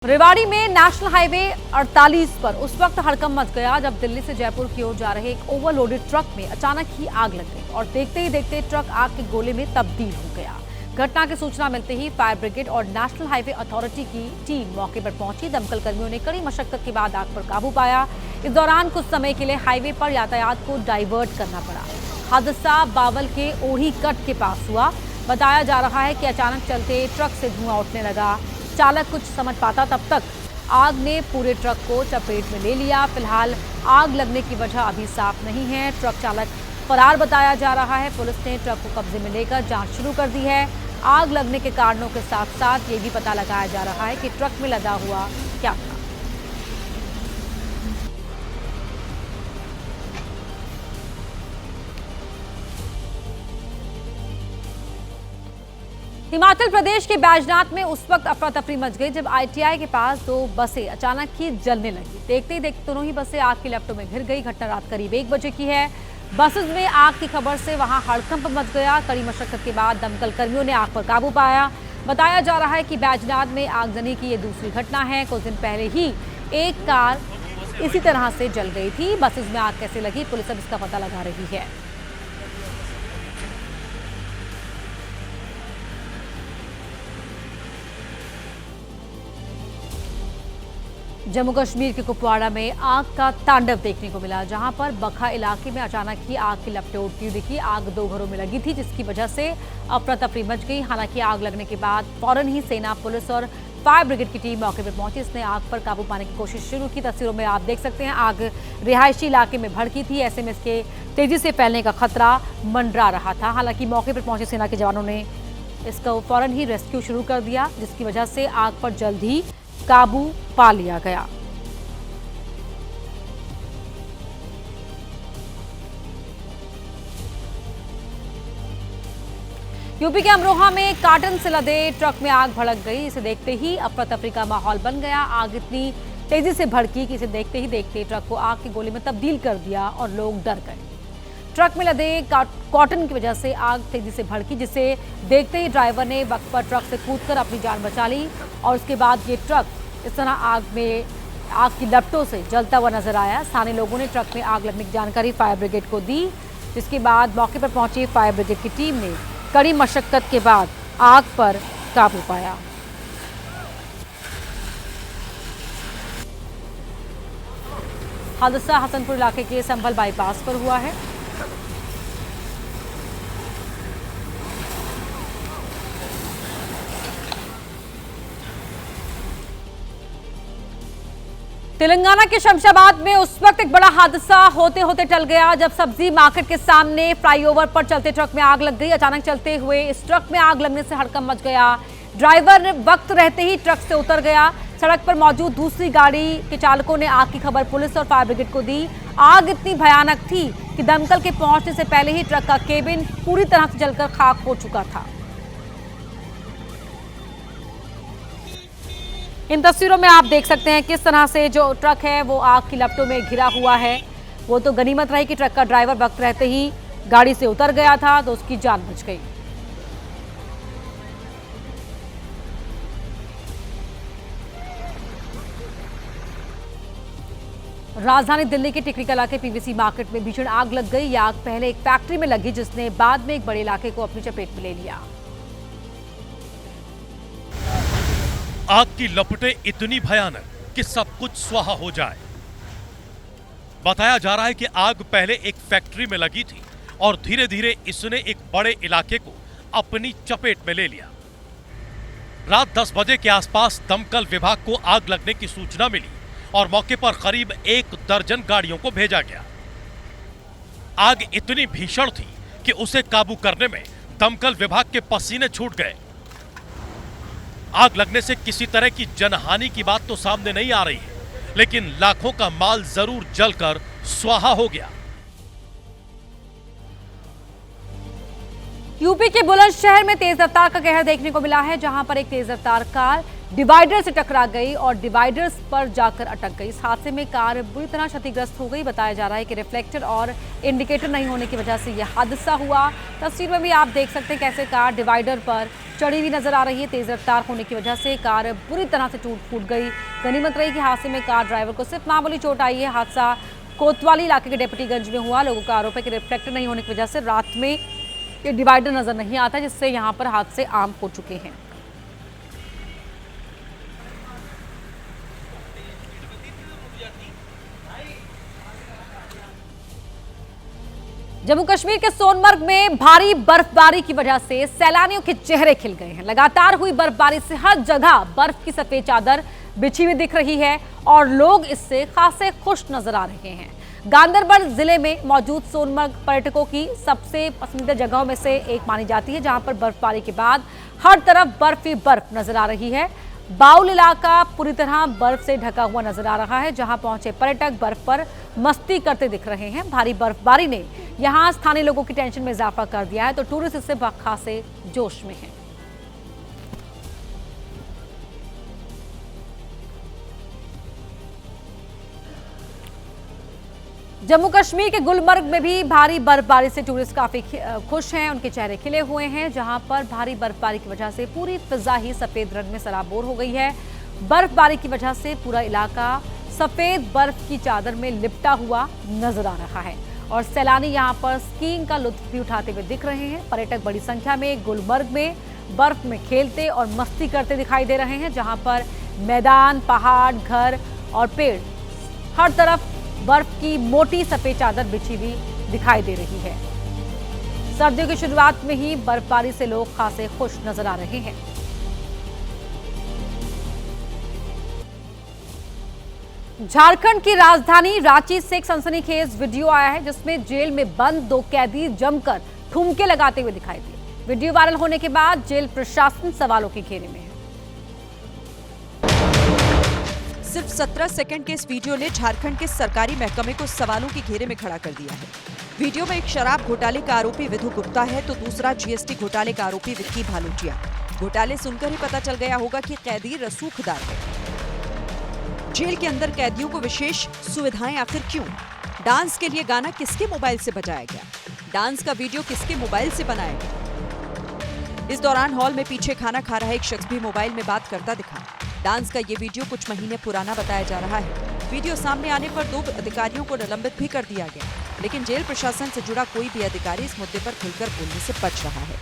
रेवाड़ी में national highway 48 पर उस वक्त हड़कंप मच गया जब दिल्ली से जयपुर की ओर जा रहे एक ओवरलोडेड ट्रक में अचानक ही आग लग गई और देखते ही देखते ट्रक आग के गोले में तब्दील हो गया। घटना की सूचना मिलते ही फायर ब्रिगेड और नेशनल हाईवे अथॉरिटी की टीम मौके पर पहुंची। दमकल कर्मियों ने कड़ी मशक्कत के बाद आग पर काबू पाया। इस दौरान कुछ समय के लिए हाईवे पर यातायात को डाइवर्ट करना पड़ा। हादसा बावल के ओढ़ी कट के पास हुआ। बताया जा रहा है कि अचानक चलते ट्रक से धुआं उठने लगा। चालक कुछ समझ पाता तब तक आग ने पूरे ट्रक को चपेट में ले लिया। फिलहाल आग लगने की वजह अभी साफ नहीं है। ट्रक चालक फरार बताया जा रहा है। पुलिस ने ट्रक को कब्जे में लेकर जांच शुरू कर दी है। आग लगने के कारणों के साथ साथ ये भी पता लगाया जा रहा है कि ट्रक में लदा हुआ क्या था। हिमाचल प्रदेश के बैजनाथ में उस वक्त अफरा तफरी मच गई जब आईटीआई के पास दो बसें अचानक ही जलने लगी। देखते ही देखते दोनों ही बसें आग की लपटों में घिर गई। घटना रात करीब 1 बजे की है। बसेस में आग की खबर से वहां हड़कंप मच गया। कड़ी मशक्कत के बाद दमकल कर्मियों ने आग पर काबू पाया। बताया जा रहा है कि बैजनाथ में आगजनी की ये दूसरी घटना है। कुछ दिन पहले ही एक कार इसी तरह से जल गई थी। बसेस में आग कैसे लगी, पुलिस अब इसका पता लगा रही है। जम्मू कश्मीर के कुपवाड़ा में आग का तांडव देखने को मिला, जहां पर बखा इलाके में अचानक ही आग की लपटें उठती हुई दिखी। आग 2 घरों में लगी थी, जिसकी वजह से अफरा तफरी मच गई। हालांकि आग लगने के बाद फौरन ही सेना, पुलिस और फायर ब्रिगेड की टीम मौके पर पहुंची। इसने आग पर काबू पाने की कोशिश शुरू की। तस्वीरों में आप देख सकते हैं आग रिहायशी इलाके में भड़की थी। ऐसे में इसके तेजी से फैलने का खतरा मंडरा रहा था। हालांकि मौके पर पहुंचे सेना के जवानों ने इसका फौरन ही रेस्क्यू शुरू कर दिया, जिसकी वजह से आग पर जल्द ही काबू पा लिया गया। यूपी के अमरोहा में कार्टन से लदे ट्रक में आग भड़क गई। इसे देखते ही अफरा तफरी का माहौल बन गया। आग इतनी तेजी से भड़की कि इसे देखते ही देखते ट्रक को आग के गोले में तब्दील कर दिया और लोग डर गए। ट्रक में लदे कॉटन की वजह से आग तेजी से भड़की, जिसे देखते ही ड्राइवर ने वक्त पर ट्रक से कूदकर अपनी जान बचा ली और उसके बाद ये ट्रक इस तरह आग की लपटों से जलता हुआ नजर आया। स्थानीय लोगों ने ट्रक में आग लगने की जानकारी फायर ब्रिगेड को दी, जिसके बाद मौके पर पहुंची फायर ब्रिगेड की टीम ने कड़ी मशक्कत के बाद आग पर काबू पाया। हादसा हसनपुर इलाके के संभल बाईपास पर हुआ है। तेलंगाना के शमशाबाद में उस वक्त एक बड़ा हादसा होते होते टल गया जब सब्जी मार्केट के सामने फ्लाईओवर पर चलते ट्रक में आग लग गई। अचानक चलते हुए इस ट्रक में आग लगने से हड़कंप मच गया। ड्राइवर वक्त रहते ही ट्रक से उतर गया। सड़क पर मौजूद दूसरी गाड़ी के चालकों ने आग की खबर पुलिस और फायर ब्रिगेड को दी। आग इतनी भयानक थी कि दमकल के पहुंचने से पहले ही ट्रक का केबिन पूरी तरह से जलकर खाक हो चुका था। इन तस्वीरों में आप देख सकते हैं किस तरह से जो ट्रक है वो आग की लपटों में घिरा हुआ है। वो तो गनीमत रही कि ट्रक का ड्राइवर वक्त रहते ही गाड़ी से उतर गया था, तो उसकी जान बच गई। राजधानी दिल्ली के टिकरी कला के पीवीसी मार्केट में भीषण आग लग गई। यह आग पहले एक फैक्ट्री में लगी, जिसने बाद में एक बड़े इलाके को अपनी चपेट में ले लिया। आग की लपटें इतनी भयानक कि सब कुछ स्वाहा हो जाए। बताया जा रहा है कि आग पहले एक फैक्ट्री में लगी थी और धीरे धीरे इसने एक बड़े इलाके को अपनी चपेट में ले लिया। रात 10 बजे के आसपास दमकल विभाग को आग लगने की सूचना मिली और मौके पर करीब 1 दर्जन गाड़ियों को भेजा गया। आग इतनी भीषण थी कि उसे काबू करने में दमकल विभाग के पसीने छूट गए। आग लगने से किसी तरह की जनहानि की बात तो सामने नहीं आ रही है, लेकिन लाखों का माल जरूर जलकर स्वाहा हो गया। यूपी के बुलंदशहर में तेज रफ्तार का कहर देखने को मिला है, जहां पर एक तेज रफ्तार कार डिवाइडर से टकरा गई और डिवाइडर्स पर जाकर अटक गई। इस हादसे में कार बुरी तरह क्षतिग्रस्त हो गई। बताया जा रहा है कि रिफ्लेक्टर और इंडिकेटर नहीं होने की वजह से यह हादसा हुआ। तस्वीर में भी आप देख सकते हैं कैसे कार डिवाइडर पर चढ़ी हुई नजर आ रही है। तेज रफ्तार होने की वजह से कार बुरी तरह से टूट फूट गई। गनीमत रही कि हादसे में कार ड्राइवर को सिर्फ मामूली चोट आई है। हादसा कोतवाली इलाके के डेप्यूटीगंज में हुआ। लोगों का आरोप है कि रिफ्लेक्टर नहीं होने की वजह से रात में ये डिवाइडर नजर नहीं आता, जिससे यहाँ पर हादसे आम हो चुके हैं। जम्मू कश्मीर के सोनमर्ग में भारी बर्फबारी की वजह से सैलानियों के चेहरे खिल गए हैं। लगातार हुई बर्फबारी से हर जगह बर्फ की सफेद चादर बिछी हुई दिख रही है और लोग इससे खासे खुश नजर आ रहे हैं। गांदरबल जिले में मौजूद सोनमर्ग पर्यटकों की सबसे पसंदीदा जगहों में से एक मानी जाती है, जहां पर बर्फबारी के बाद हर तरफ बर्फ ही बर्फ नजर आ रही है। बाउल इलाका पूरी तरह बर्फ से ढका हुआ नजर आ रहा है, जहां पहुंचे पर्यटक बर्फ पर मस्ती करते दिख रहे हैं। भारी बर्फबारी ने यहां स्थानीय लोगों की टेंशन में इजाफा कर दिया है, तो टूरिस्ट इससे खासे जोश में हैं। जम्मू कश्मीर के गुलमर्ग में भी भारी बर्फबारी से टूरिस्ट काफी खुश हैं। उनके चेहरे खिले हुए हैं, जहां पर भारी बर्फबारी की वजह से पूरी फिजा ही सफेद रंग में सराबोर हो गई है। बर्फबारी की वजह से पूरा इलाका सफेद बर्फ की चादर में लिपटा हुआ नजर आ रहा है और सैलानी यहां पर स्कीइंग का लुत्फ भी उठाते हुए दिख रहे हैं। पर्यटक बड़ी संख्या में गुलमर्ग में बर्फ में खेलते और मस्ती करते दिखाई दे रहे हैं, जहां पर मैदान, पहाड़, घर और पेड़, हर तरफ बर्फ की मोटी सफेद चादर बिछी हुई दिखाई दे रही है। सर्दियों की शुरुआत में ही बर्फबारी से लोग खासे खुश नजर आ रहे हैं। झारखंड की राजधानी रांची से एक सनसनीखेज वीडियो आया है, जिसमें जेल में बंद 2 कैदी जमकर ठुमके लगाते हुए दिखाई दिए। वीडियो वायरल होने के बाद जेल प्रशासन सवालों के घेरे में है। सिर्फ 17 सेकंड के इस वीडियो ने झारखंड के सरकारी महकमे को सवालों के घेरे में खड़ा कर दिया है। वीडियो में एक शराब घोटाले का आरोपी विधु गुप्ता है, तो दूसरा जीएसटी घोटाले का आरोपी विक्की भालूटिया। घोटाले सुनकर ही पता चल गया होगा कि कैदी रसूखदार है। जेल के अंदर कैदियों को विशेष सुविधाएं आखिर क्यों? डांस के लिए गाना किसके मोबाइल से बजाया गया? डांस का वीडियो किसके मोबाइल से बनाया गया? इस दौरान हॉल में पीछे खाना खा रहा एक शख्स भी मोबाइल में बात करता दिखा। डांस का ये वीडियो कुछ महीने पुराना बताया जा रहा है। वीडियो सामने आने पर 2 अधिकारियों को निलंबित भी कर दिया गया, लेकिन जेल प्रशासन से जुड़ा कोई भी अधिकारी इस मुद्दे पर खुलकर बोलने से बच रहा है।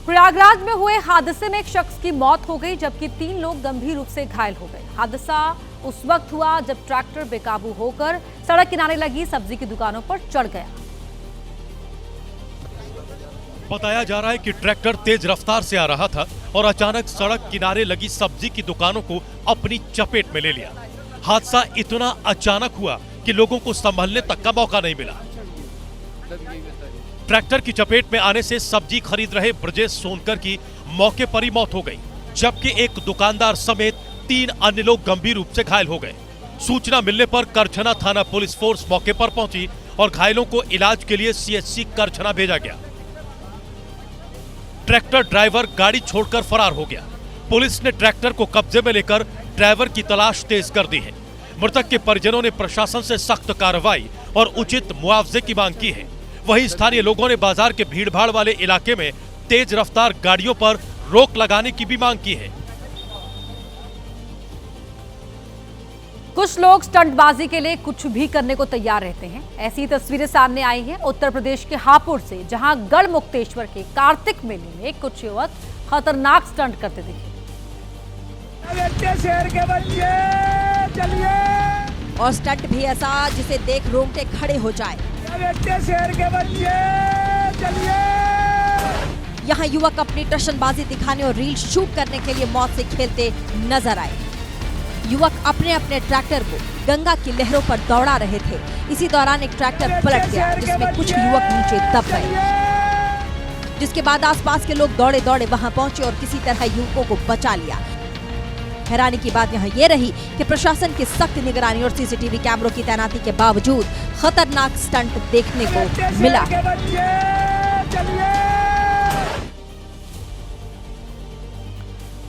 प्रयागराज में हुए हादसे में एक शख्स की मौत हो गई, जबकि 3 लोग गंभीर रूप से घायल हो गए। हादसा उस वक्त हुआ जब ट्रैक्टर बेकाबू होकर सड़क किनारे लगी सब्जी की दुकानों पर चढ़ गया। बताया जा रहा है कि ट्रैक्टर तेज रफ्तार से आ रहा था और अचानक सड़क किनारे लगी सब्जी की दुकानों को अपनी चपेट में ले लिया। हादसा इतना अचानक हुआ कि लोगों को संभलने तक का मौका नहीं मिला। ट्रैक्टर की चपेट में आने से सब्जी खरीद रहे ब्रजेश सोनकर की मौके पर ही मौत हो गई, जबकि एक दुकानदार समेत 3 अन्य लोग गंभीर रूप से घायल हो गए। सूचना मिलने पर करछना थाना पुलिस फोर्स मौके पर पहुंची और घायलों को इलाज के लिए सीएचसी करछना भेजा गया। ट्रैक्टर ड्राइवर गाड़ी छोड़कर फरार हो गया। पुलिस ने ट्रैक्टर को कब्जे में लेकर ड्राइवर की तलाश तेज कर दी है। मृतक के परिजनों ने प्रशासन से सख्त कार्रवाई और उचित मुआवजे की मांग की है। वहीं स्थानीय लोगों ने बाजार के भीड़भाड़ वाले इलाके में तेज रफ्तार गाड़ियों पर रोक लगाने की भी मांग की है। कुछ लोग स्टंटबाजी के लिए कुछ भी करने को तैयार रहते हैं। ऐसी तस्वीरें सामने आई हैं उत्तर प्रदेश के हापुड़ से, जहां गढ़मुक्तेश्वर के कार्तिक मेले में कुछ युवक खतरनाक स्टंट करते दिखे। और स्टंट भी ऐसा जिसे देख रोंगटे खड़े हो जाए। यहाँ युवक अपनी टशनबाजी दिखाने और रील शूट करने के लिए मौत से खेलते नजर आए। युवक अपने अपने ट्रैक्टर को गंगा की लहरों पर दौड़ा रहे थे। इसी दौरान एक ट्रैक्टर पलट गया, जिसमें कुछ युवक नीचे दब गए, जिसके बाद आसपास के लोग दौड़े दौड़े वहां पहुंचे और किसी तरह युवकों को बचा लिया। हैरानी की बात यहाँ ये रही कि प्रशासन की सख्त निगरानी और सीसीटीवी कैमरों की तैनाती के बावजूद खतरनाक स्टंट देखने को मिला।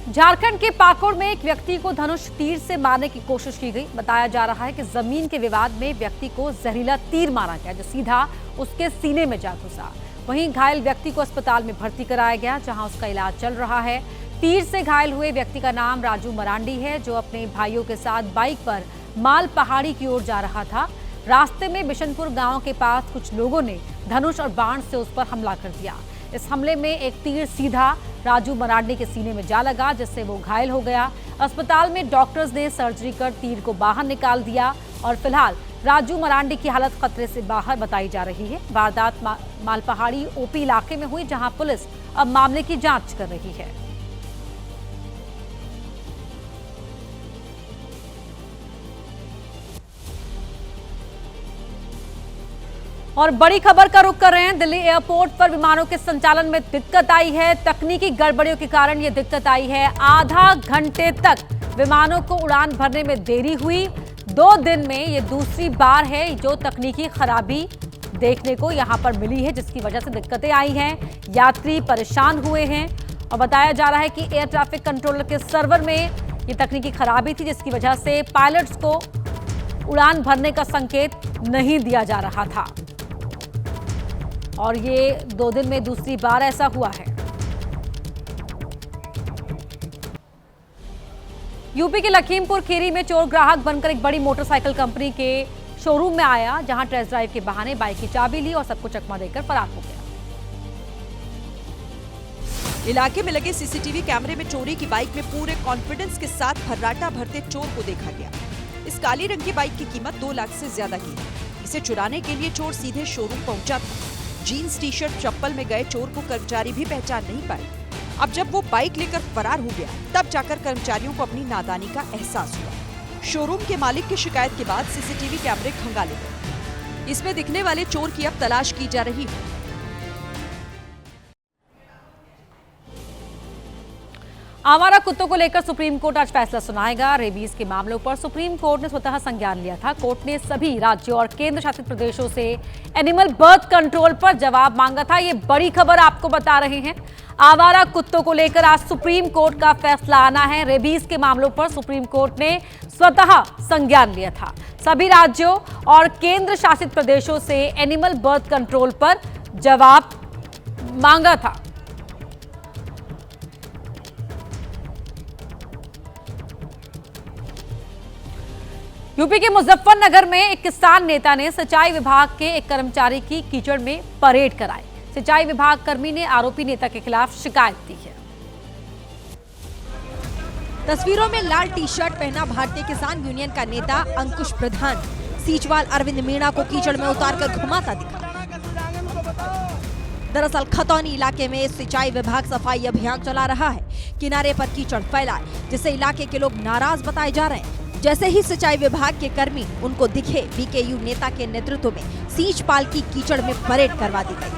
झारखंड के पाकुड़ में एक व्यक्ति को धनुष तीर से मारने की कोशिश की गई। बताया जा रहा है कि जमीन के विवाद में व्यक्ति को जहरीला तीर मारा गया, जो सीधा उसके सीने में जा घुसा। वहीं घायल व्यक्ति को अस्पताल में भर्ती कराया गया, जहां उसका इलाज चल रहा है। तीर से घायल हुए व्यक्ति का नाम राजू मरांडी है, जो अपने भाइयों के साथ बाइक पर माल पहाड़ी की ओर जा रहा था। रास्ते में बिशनपुर गांव के पास कुछ लोगों ने धनुष और बाण से उस पर हमला कर दिया। इस हमले में एक तीर सीधा राजू मरांडी के सीने में जा लगा, जिससे वो घायल हो गया। अस्पताल में डॉक्टर्स ने सर्जरी कर तीर को बाहर निकाल दिया और फिलहाल राजू मरांडी की हालत खतरे से बाहर बताई जा रही है। वारदात मालपहाड़ी ओपी इलाके में हुई, जहां पुलिस अब मामले की जांच कर रही है। और बड़ी खबर का रुख कर रहे हैं। दिल्ली एयरपोर्ट पर विमानों के संचालन में दिक्कत आई है। तकनीकी गड़बड़ियों के कारण यह दिक्कत आई है। आधा घंटे तक विमानों को उड़ान भरने में देरी हुई। 2 दिन में ये दूसरी बार है जो तकनीकी खराबी देखने को यहां पर मिली है, जिसकी वजह से दिक्कतें आई हैं। यात्री परेशान हुए हैं और बताया जा रहा है कि एयर ट्रैफिक कंट्रोलर के सर्वर में ये तकनीकी खराबी थी, जिसकी वजह से पायलट्स को उड़ान भरने का संकेत नहीं दिया जा रहा था। और ये 2 दिन में दूसरी बार ऐसा हुआ है। यूपी के लखीमपुर खीरी में चोर ग्राहक बनकर एक बड़ी मोटरसाइकिल कंपनी के शोरूम में आया, जहां टेस्ट ड्राइव के बहाने बाइक की चाबी ली और सबको चकमा देकर फरार हो गया। इलाके में लगे सीसीटीवी कैमरे में चोरी की बाइक में पूरे कॉन्फिडेंस के साथ फर्राटा भरते चोर को देखा गया। इस काली रंग की बाइक की कीमत 2 लाख से ज्यादा की है। इसे चुराने के लिए चोर सीधे शोरूम पहुंचा था। जीन्स टी शर्ट चप्पल में गए चोर को कर्मचारी भी पहचान नहीं पाए। अब जब वो बाइक लेकर फरार हो गया, तब जाकर कर्मचारियों को अपनी नादानी का एहसास हुआ। शोरूम के मालिक की शिकायत के बाद सीसीटीवी कैमरे खंगाले गए। इसमें दिखने वाले चोर की अब तलाश की जा रही है। आवारा कुत्तों को लेकर सुप्रीम कोर्ट आज फैसला सुनाएगा। रेबीज के मामलों पर सुप्रीम कोर्ट ने स्वतः संज्ञान लिया था। कोर्ट ने सभी राज्यों और केंद्र शासित प्रदेशों से एनिमल बर्थ कंट्रोल पर जवाब मांगा था। ये बड़ी खबर आपको बता रहे हैं। आवारा कुत्तों को लेकर आज सुप्रीम कोर्ट का फैसला आना है। रेबीज के मामलों पर सुप्रीम कोर्ट ने स्वतः संज्ञान लिया था। सभी राज्यों और केंद्र शासित प्रदेशों से एनिमल बर्थ कंट्रोल पर जवाब मांगा था। यूपी के मुजफ्फरनगर में एक किसान नेता ने सिंचाई विभाग के एक कर्मचारी की कीचड़ में परेड कराई। सिंचाई विभाग कर्मी ने आरोपी नेता के खिलाफ शिकायत दी है। तस्वीरों में लाल टी शर्ट पहना भारतीय किसान यूनियन का नेता अंकुश प्रधान सीचवाल अरविंद मीणा को कीचड़ में उतारकर घुमाता दिखा। दरअसल खतौनी इलाके में सिंचाई विभाग सफाई अभियान चला रहा है। किनारे पर कीचड़ फैला है, जिससे इलाके के लोग नाराज बताए जा रहे हैं। जैसे ही सिंचाई विभाग के कर्मी उनको दिखे, बीकेयू नेता के नेतृत्व में सींचपाल की कीचड़ में परेड करवा दी गई।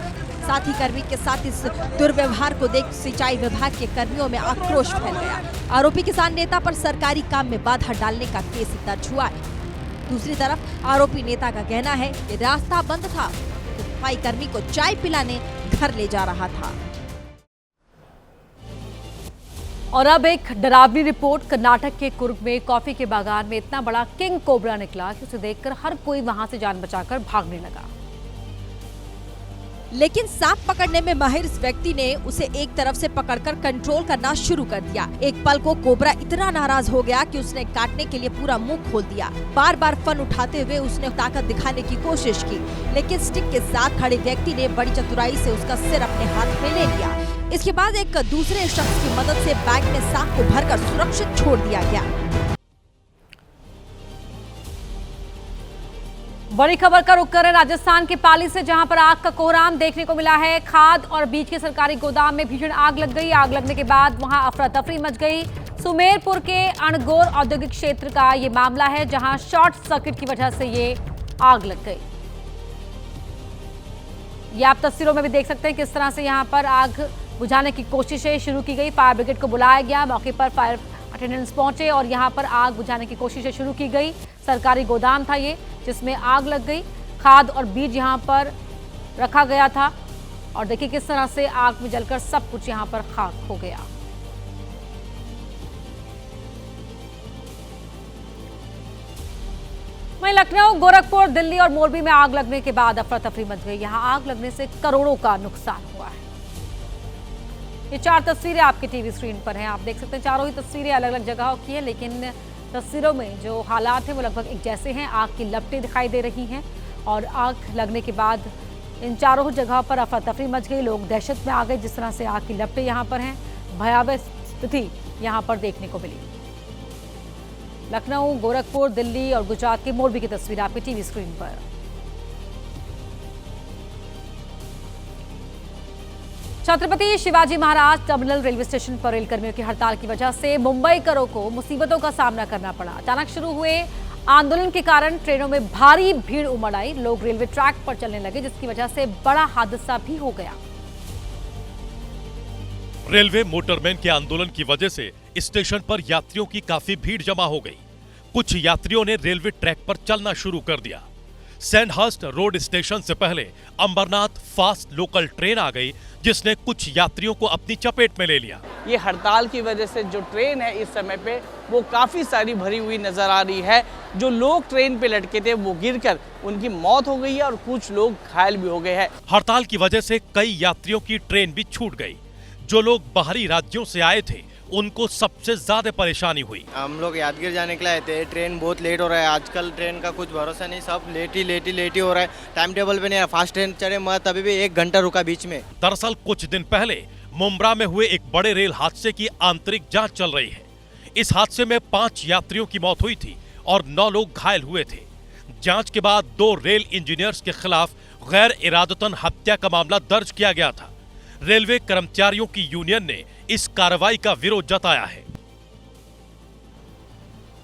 साथ ही कर्मी के साथ इस दुर्व्यवहार को देख सिंचाई विभाग के कर्मियों में आक्रोश फैल गया। आरोपी किसान नेता पर सरकारी काम में बाधा डालने का केस दर्ज हुआ है। दूसरी तरफ आरोपी नेता का कहना है कि रास्ता बंद था तो सफाई कर्मी को चाय पिलाने घर ले जा रहा था। और अब एक डरावनी रिपोर्ट। कर्नाटक के कुर्ग में कॉफी के बागान में इतना बड़ा किंग कोबरा निकला कि उसे देखकर हर कोई वहां से जान बचाकर भागने लगा। लेकिन सांप पकड़ने में माहिर इस व्यक्ति ने उसे एक तरफ से पकड़कर कंट्रोल करना शुरू कर दिया। एक पल को कोबरा इतना नाराज हो गया कि उसने काटने के लिए पूरा मुंह खोल दिया। बार बार फन उठाते हुए उसने ताकत दिखाने की कोशिश की, लेकिन स्टिक के साथ खड़े व्यक्ति ने बड़ी चतुराई से उसका सिर अपने हाथ में ले लिया। इसके बाद एक दूसरे शख्स की मदद से बैग में सांप को भरकर सुरक्षित छोड़ दिया गया। बड़ी खबर का रुख करें राजस्थान के पाली से, जहां पर आग का कोहराम देखने को मिला है। खाद और बीज के सरकारी गोदाम में भीषण आग लग गई। आग लगने के बाद वहां अफरा तफरी मच गई। सुमेरपुर के अणगोर औद्योगिक क्षेत्र का ये मामला है, जहां शॉर्ट सर्किट की वजह से ये आग लग गई। ये आप तस्वीरों में भी देख सकते हैं किस तरह से यहां पर आग बुझाने की कोशिशें शुरू की गई। फायर ब्रिगेड को बुलाया गया, मौके पर फायर अटेंडेंट्स पहुंचे और यहां पर आग बुझाने की कोशिशें शुरू की गई। सरकारी गोदाम था ये, जिसमें आग लग गई। खाद और बीज यहां पर रखा गया था और देखिए किस तरह से आग में जलकर सब कुछ यहां पर खाक हो गया। वहीं लखनऊ, गोरखपुर, दिल्ली और मोरबी में आग लगने के बाद अफरा तफरी मच गई। यहां आग लगने से करोड़ों का नुकसान हुआ है। ये 4 तस्वीरें आपकी टीवी स्क्रीन पर हैं। आप देख सकते हैं चारों ही तस्वीरें अलग अलग जगहों की है, लेकिन तस्वीरों में जो हालात हैं वो लगभग एक जैसे हैं। आग की लपटें दिखाई दे रही हैं और आग लगने के बाद इन चारों जगह पर अफरा तफरी मच गई। लोग दहशत में आ गए जिस तरह से आग की लपटें यहाँ पर हैं। भयावह स्थिति यहाँ पर देखने को मिली। लखनऊ, गोरखपुर, दिल्ली और गुजरात के मोरबी की तस्वीर आपकी टीवी स्क्रीन पर। Chhatrapati Shivaji Maharaj terminal railway station पर रेल कर्मियों की हड़ताल की वजह से मुंबईकरों को मुसीबतों का सामना करना पड़ा। अचानक शुरू हुए आंदोलन के कारण ट्रेनों में भारी भीड़ उमड़ आई। लोग रेलवे ट्रैक पर चलने लगे जिसकी वजह से बड़ा हादसा भी हो गया। रेलवे मोटरमैन के आंदोलन की वजह से स्टेशन पर यात्रियों की काफी भीड़ जमा हो गई। कुछ यात्रियों ने रेलवे ट्रैक पर चलना शुरू कर दिया। सैंडहर्स्ट रोड स्टेशन से पहले अंबरनाथ फास्ट लोकल ट्रेन आ गई जिसने कुछ यात्रियों को अपनी चपेट में ले लिया। ये हड़ताल की वजह से जो ट्रेन है इस समय पे वो काफ़ी सारी भरी हुई नज़र आ रही है। जो लोग ट्रेन पे लटके थे वो गिरकर उनकी मौत हो गई है और कुछ लोग घायल भी हो गए हैं। हड़ताल की वजह से कई यात्रियों की ट्रेन भी छूट गई। जो लोग बाहरी राज्यों से आए थे उनको सबसे ज्यादा परेशानी हुई। हम लोग यादगीर जाने के लिए आए थे। ट्रेन बहुत लेट हो रहा है। आजकल ट्रेन का कुछ भरोसा नहीं, सब लेट ही हो रहा है। टाइम टेबल पे नहीं है। फास्ट ट्रेन चढ़े मगर तभी भी 1 घंटा रुका बीच में। दरअसल कुछ दिन पहले मुंब्रा में हुए एक बड़े रेल हादसे की आंतरिक जांच चल रही है। इस हादसे में 5 यात्रियों की मौत हुई थी और 9 लोग घायल हुए थे। जांच के बाद 2 रेल इंजीनियर्स के खिलाफ गैर इरादतन हत्या का मामला दर्ज किया गया था। रेलवे कर्मचारियों की यूनियन ने इस कार्रवाई का विरोध जताया है।